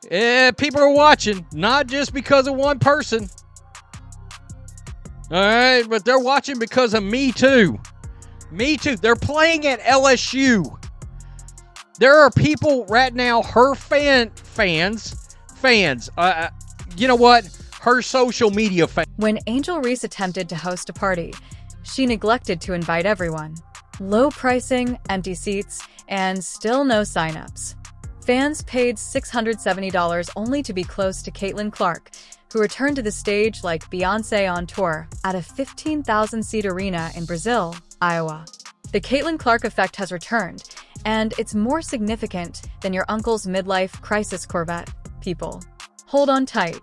People are watching, not just because of one person. All right, but they're watching because of me too. Me too. They're playing at LSU. There are people right now, her fans. You know what? Her social media fans. When Angel Reese attempted to host a party, she neglected to invite everyone. Low pricing, empty seats, and still no signups. Fans paid $670 only to be close to Caitlyn Clark, who returned to the stage like Beyoncé on tour at a 15,000-seat arena in Brazil, Iowa. The Caitlyn Clark effect has returned, and it's more significant than your uncle's midlife crisis Corvette, people. Hold on tight.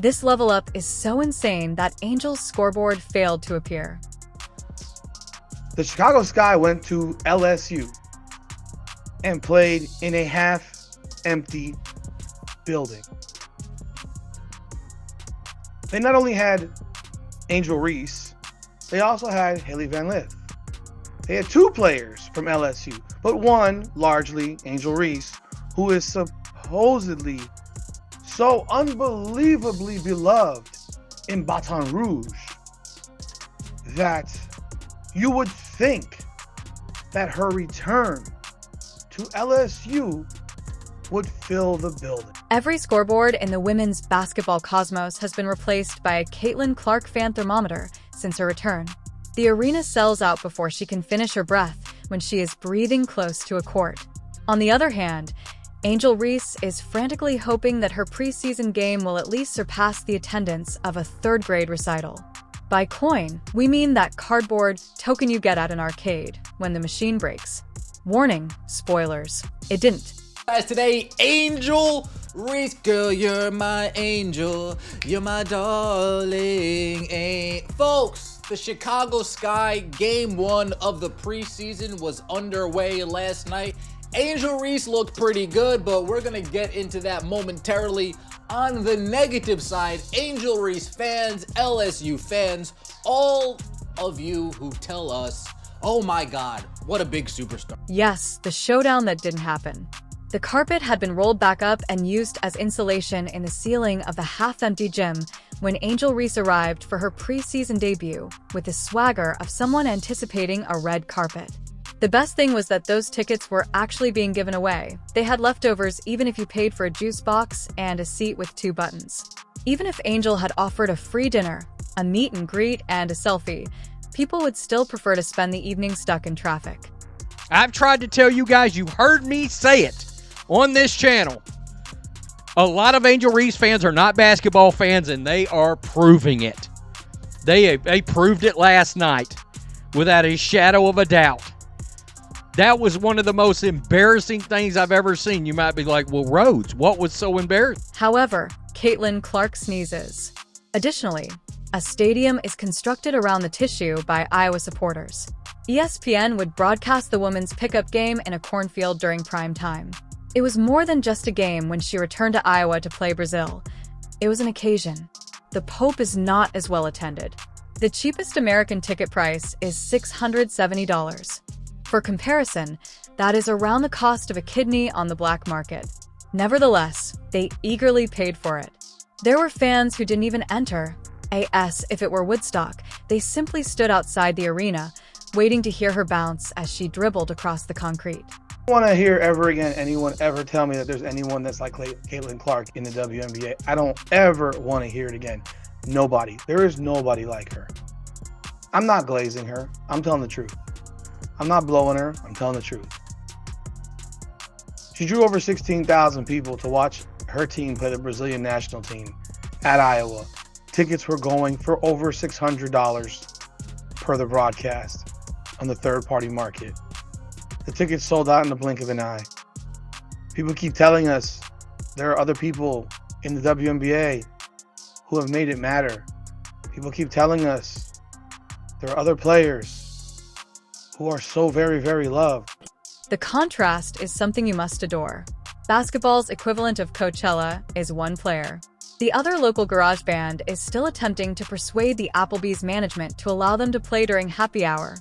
This level up is so insane that Angel's scoreboard failed to appear. The Chicago Sky went to LSU and played in a half-empty building. They not only had Angel Reese, they also had Haley Van Lith. They had two players from LSU, but one, largely Angel Reese, who is supposedly so unbelievably beloved in Baton Rouge that you would think that her return to LSU would fill the building. Every scoreboard in the women's basketball cosmos has been replaced by a Caitlyn Clark fan thermometer since her return. The arena sells out before she can finish her breath when she is breathing close to a court. On the other hand, Angel Reese is frantically hoping that her preseason game will at least surpass the attendance of a third-grade recital. By coin, we mean that cardboard token you get at an arcade when the machine breaks. Warning, spoilers, it didn't. Guys, today, Angel Reese, girl, you're my angel, you're my darling. Folks, the Chicago Sky Game 1 of the preseason was underway last night. Angel Reese looked pretty good, but we're going to get into that momentarily. On the negative side, Angel Reese fans, LSU fans, all of you who tell us, oh my God, what a big superstar. Yes, the showdown that didn't happen. The carpet had been rolled back up and used as insulation in the ceiling of the half-empty gym when Angel Reese arrived for her preseason debut with the swagger of someone anticipating a red carpet. The best thing was that those tickets were actually being given away. They had leftovers even if you paid for a juice box and a seat with 2 buttons. Even if Angel had offered a free dinner, a meet and greet, and a selfie, people would still prefer to spend the evening stuck in traffic. I've tried to tell you guys, you heard me say it on this channel. A lot of Angel Reese fans are not basketball fans, and they are proving it. They proved it last night without a shadow of a doubt. That was one of the most embarrassing things I've ever seen. You might be like, well, Rhodes, what was so embarrassing? However, Caitlyn Clark sneezes. Additionally, a stadium is constructed around the tissue by Iowa supporters. ESPN would broadcast the women's pickup game in a cornfield during prime time. It was more than just a game when she returned to Iowa to play Brazil. It was an occasion. The Pope is not as well attended. The cheapest American ticket price is $670. For comparison, that is around the cost of a kidney on the black market. Nevertheless, they eagerly paid for it. There were fans who didn't even enter. As if it were Woodstock, they simply stood outside the arena, waiting to hear her bounce as she dribbled across the concrete. I don't want to hear ever again anyone ever tell me that there's anyone that's like Caitlyn Clark in the WNBA. I don't ever want to hear it again. Nobody. There is nobody like her. I'm not glazing her. I'm telling the truth. I'm not blowing her. I'm telling the truth. She drew over 16,000 people to watch her team play the Brazilian national team at Iowa. Tickets were going for over $600 per the broadcast on the third-party market. The tickets sold out in the blink of an eye. People keep telling us there are other people in the WNBA who have made it matter. People keep telling us there are other players who are so very, very loved. The contrast is something you must adore. Basketball's equivalent of Coachella is one player. The other local garage band is still attempting to persuade the Applebee's management to allow them to play during happy hour.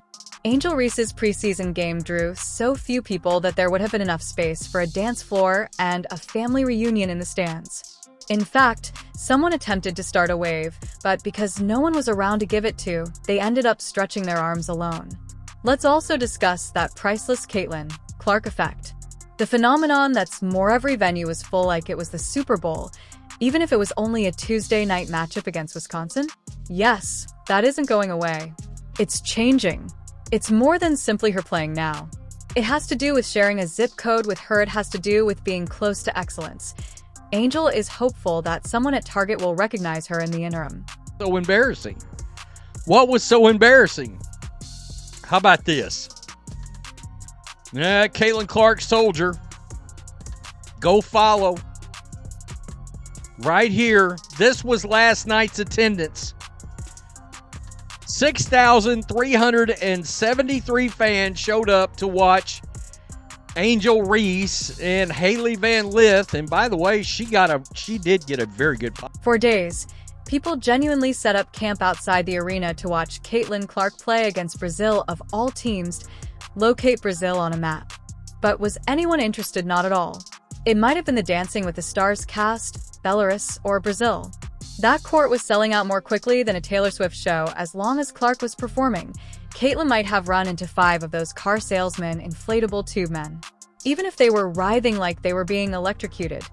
Angel Reese's preseason game drew so few people that there would have been enough space for a dance floor and a family reunion in the stands. In fact, someone attempted to start a wave, but because no one was around to give it to, they ended up stretching their arms alone. Let's also discuss that priceless Caitlyn Clark effect. The phenomenon that's more every venue was full like it was the Super Bowl, even if it was only a Tuesday night matchup against Wisconsin. Yes, that isn't going away. It's changing. It's more than simply her playing now. It has to do with sharing a zip code with her. It has to do with being close to excellence. Angel is hopeful that someone at Target will recognize her in the interim. So embarrassing. What was so embarrassing? How about this? Caitlyn Clark, Soldier. Go follow. Right here. This was last night's attendance. 6,373 fans showed up to watch Angel Reese and Haley Van Lith. And by the way, she did get a very good pop. For days, people genuinely set up camp outside the arena to watch Caitlyn Clark play against Brazil of all teams. Locate Brazil on a map. But was anyone interested? Not at all. It might have been the Dancing with the Stars cast, Belarus, or Brazil. That court was selling out more quickly than a Taylor Swift show. As long as Clark was performing, Caitlyn might have run into 5 of those car salesman inflatable tube men. Even if they were writhing like they were being electrocuted,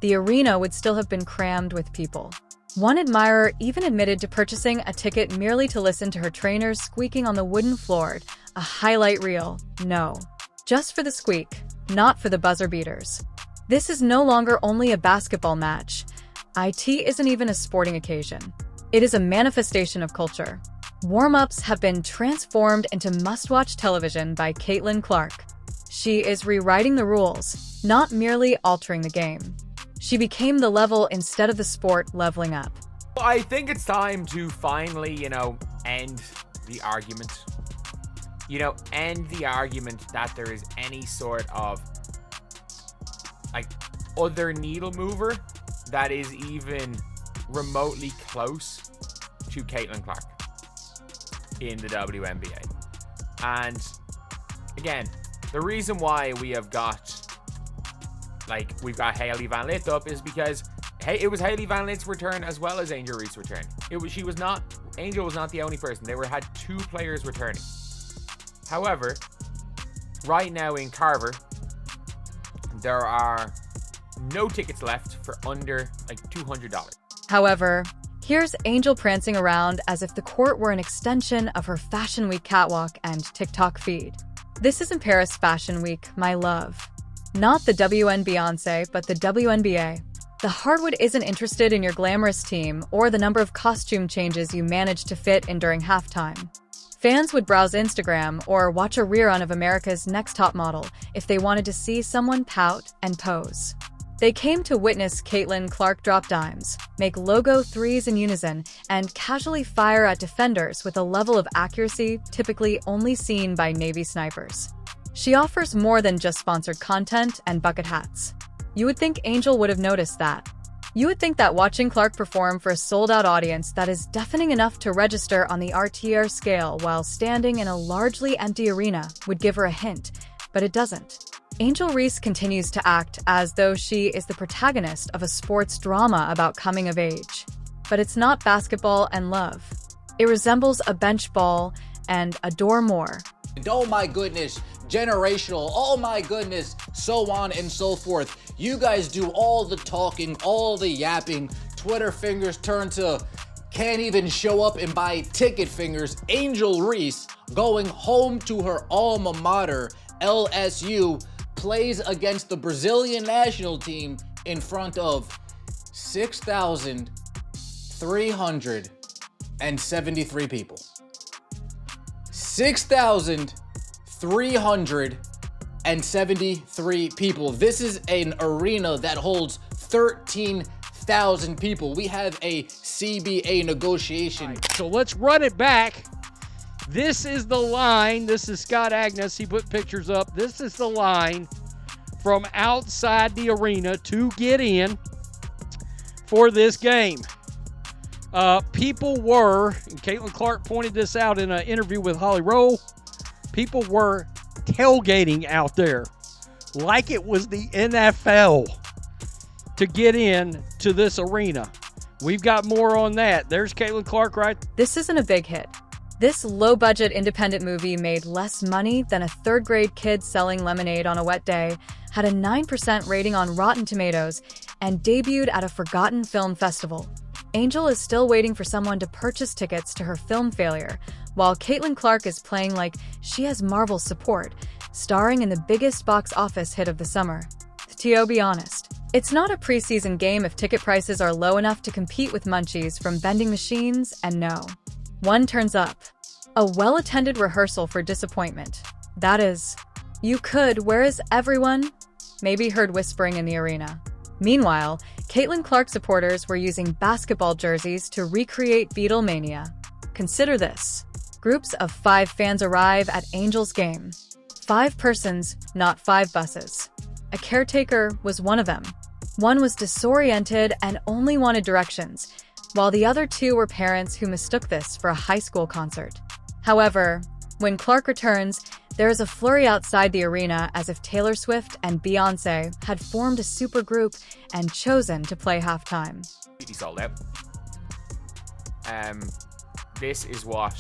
the arena would still have been crammed with people. One admirer even admitted to purchasing a ticket merely to listen to her trainers squeaking on the wooden floor. A highlight reel, no. Just for the squeak, not for the buzzer beaters. This is no longer only a basketball match. IT isn't even a sporting occasion. It is a manifestation of culture. Warm-ups have been transformed into must-watch television by Caitlyn Clark. She is rewriting the rules, not merely altering the game. She became the level instead of the sport leveling up. I think it's time to finally, end the argument. End the argument that there is any sort of, other needle mover that is even remotely close to Caitlyn Clark in the WNBA. And again, the reason why we've got Haley Van Lith up is because it was Haley Van Lith's return as well as Angel Reese's return. Angel was not the only person. They had 2 players returning. However, right now in Carver, there are no tickets left for under $200. However, here's Angel prancing around as if the court were an extension of her Fashion Week catwalk and TikTok feed. This isn't Paris Fashion Week, my love. Not the WNBA, but the WNBA. The hardwood isn't interested in your glamorous team or the number of costume changes you managed to fit in during halftime. Fans would browse Instagram or watch a rerun of America's Next Top Model if they wanted to see someone pout and pose. They came to witness Caitlyn Clark drop dimes, make logo threes in unison, and casually fire at defenders with a level of accuracy typically only seen by Navy snipers. She offers more than just sponsored content and bucket hats. You would think Angel would have noticed that. You would think that watching Clark perform for a sold-out audience that is deafening enough to register on the RTR scale while standing in a largely empty arena would give her a hint, but it doesn't. Angel Reese continues to act as though she is the protagonist of a sports drama about coming of age. But it's not basketball and love. It resembles a bench ball and adore more. Oh my goodness, generational, oh my goodness, so on and so forth. You guys do all the talking, all the yapping. Twitter fingers turn to can't even show up and buy ticket fingers. Angel Reese going home to her alma mater, LSU, plays against the Brazilian national team in front of 6,373 people. 6,373 people. This is an arena that holds 13,000 people. We have a CBA negotiation. So let's run it back. This is the line. This is Scott Agnes. He put pictures up. This is the line from outside the arena to get in for this game. People were, and Caitlyn Clark pointed this out in an interview with Holly Rowe, People were tailgating out there like it was the NFL to get in to this arena. We've got more on that. There's Caitlyn Clark right. This isn't a big hit. This low-budget independent movie made less money than a third-grade kid selling lemonade on a wet day, had a 9% rating on Rotten Tomatoes, and debuted at a forgotten film festival. Angel is still waiting for someone to purchase tickets to her film failure, while Caitlyn Clark is playing like she has Marvel's support, starring in the biggest box office hit of the summer. To be honest, it's not a preseason game if ticket prices are low enough to compete with munchies from vending machines, and no. One turns up. A well-attended rehearsal for disappointment. That is, you could, where is everyone? Maybe heard whispering in the arena. Meanwhile, Caitlyn Clark supporters were using basketball jerseys to recreate Beatlemania. Consider this. Groups of 5 fans arrive at Angels' game. 5 persons, not 5 buses. A caretaker was one of them. One was disoriented and only wanted directions, while the other 2 were parents who mistook this for a high school concert. However, when Clark returns, there is a flurry outside the arena as if Taylor Swift and Beyoncé had formed a supergroup and chosen to play halftime. Completely sold out. This is what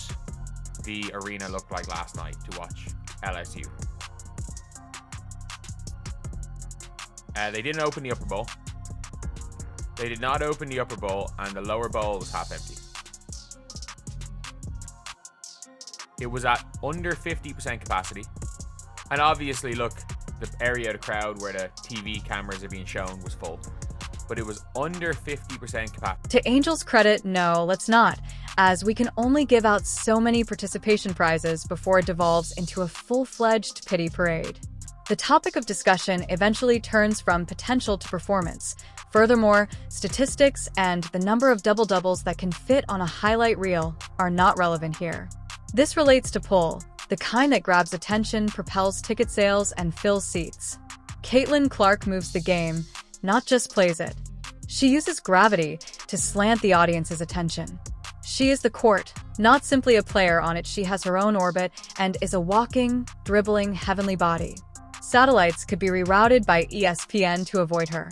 the arena looked like last night to watch LSU. They didn't open the upper bowl. They did not open the upper bowl, and the lower bowl was half empty. It was at under 50% capacity. And obviously, look, the area of the crowd where the TV cameras are being shown was full. But it was under 50% capacity. To Angel's credit, no, let's not, as we can only give out so many participation prizes before it devolves into a full-fledged pity parade. The topic of discussion eventually turns from potential to performance. Furthermore, statistics and the number of double-doubles that can fit on a highlight reel are not relevant here. This relates to pull, the kind that grabs attention, propels ticket sales, and fills seats. Caitlyn Clark moves the game, not just plays it. She uses gravity to slant the audience's attention. She is the court, not simply a player on it. She has her own orbit and is a walking, dribbling, heavenly body. Satellites could be rerouted by ESPN to avoid her.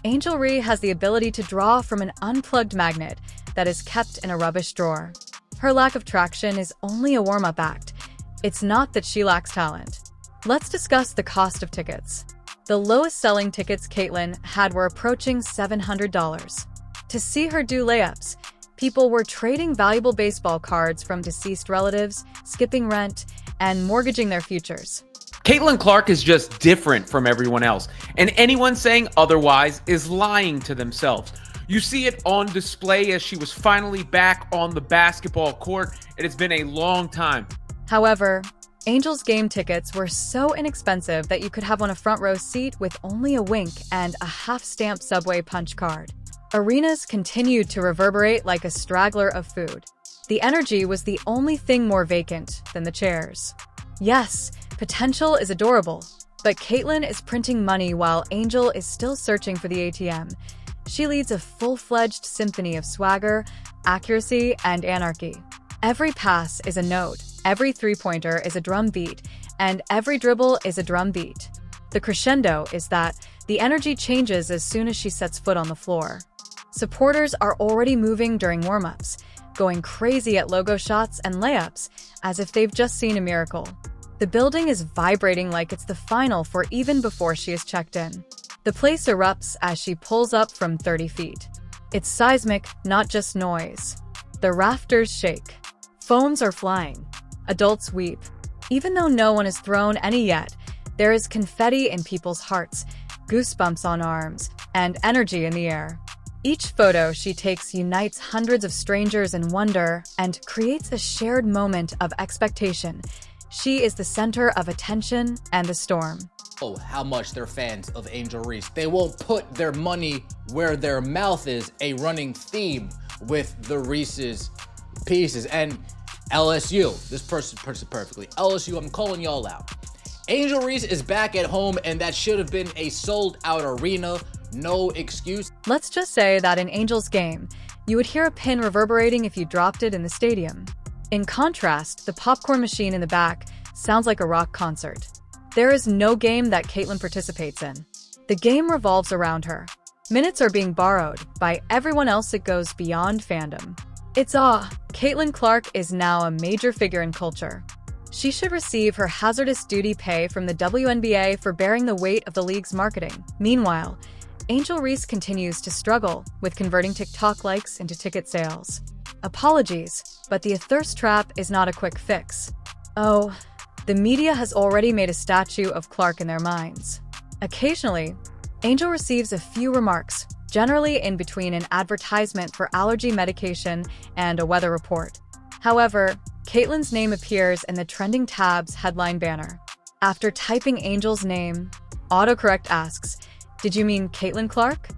Angel Reese has the ability to draw from an unplugged magnet that is kept in a rubbish drawer. Her lack of traction is only a warm-up act. It's not that she lacks talent. Let's discuss the cost of tickets. The lowest-selling tickets Caitlyn had were approaching $700. To see her do layups, people were trading valuable baseball cards from deceased relatives, skipping rent, and mortgaging their futures. Caitlyn Clark is just different from everyone else, and anyone saying otherwise is lying to themselves. You see it on display as she was finally back on the basketball court. It has been a long time. However, Angels game tickets were so inexpensive that you could have on a front row seat with only a wink and a half-stamped Subway punch card. Arenas continued to reverberate like a straggler of food. The energy was the only thing more vacant than the chairs. Yes, potential is adorable, but Caitlyn is printing money while Angel is still searching for the ATM. She leads a full-fledged symphony of swagger, accuracy, and anarchy. Every pass is a note, every three-pointer is a drum beat, and every dribble is a drum beat. The crescendo is that the energy changes as soon as she sets foot on the floor. Supporters are already moving during warm-ups, going crazy at logo shots and layups, as if they've just seen a miracle. The building is vibrating like it's the final for even before she is checked in. The place erupts as she pulls up from 30 feet. It's seismic, not just noise. The rafters shake. Phones are flying. Adults weep. Even though no one has thrown any yet, there is confetti in people's hearts, goosebumps on arms, and energy in the air. Each photo she takes unites hundreds of strangers in wonder and creates a shared moment of expectation. She is the center of attention and the storm. Oh, how much they're fans of Angel Reese. They won't put their money where their mouth is, a running theme with the Reese's pieces. And LSU, this person perfectly. LSU, I'm calling y'all out. Angel Reese is back at home, and that should have been a sold-out arena. No excuse. Let's just say that in Angel's game, you would hear a pin reverberating if you dropped it in the stadium. In contrast, the popcorn machine in the back sounds like a rock concert. There is no game that Caitlyn participates in. The game revolves around her. Minutes are being borrowed by everyone else. It goes beyond fandom. Caitlyn Clark is now a major figure in culture. She should receive her hazardous duty pay from the WNBA for bearing the weight of the league's marketing. Meanwhile, Angel Reese continues to struggle with converting TikTok likes into ticket sales. Apologies, but the thirst trap is not a quick fix. The media has already made a statue of Clark in their minds. Occasionally, Angel receives a few remarks, generally in between an advertisement for allergy medication and a weather report. However, Caitlyn's name appears in the Trending Tabs headline banner. After typing Angel's name, autocorrect asks, "Did you mean Caitlyn Clark?"